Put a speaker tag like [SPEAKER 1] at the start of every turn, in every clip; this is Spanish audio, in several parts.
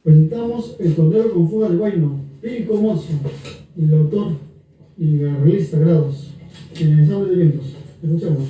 [SPEAKER 1] Presentamos El Tondero con Fuga del Guayno, Pico Mozo, el autor y guitarrista Grados, en el ensamble de vientos. Escuchamos.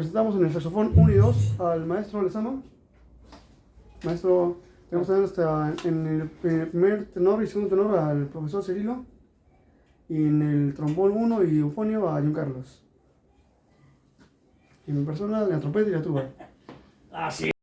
[SPEAKER 1] Presentamos en el saxofón 1 y 2 al maestro Lezama. Maestro, tenemos también en el primer tenor y segundo tenor al profesor Cirilo. Y en el trombón 1 y eufonio a John Carlos. Y en mi persona, la trompeta y la tuba.
[SPEAKER 2] Así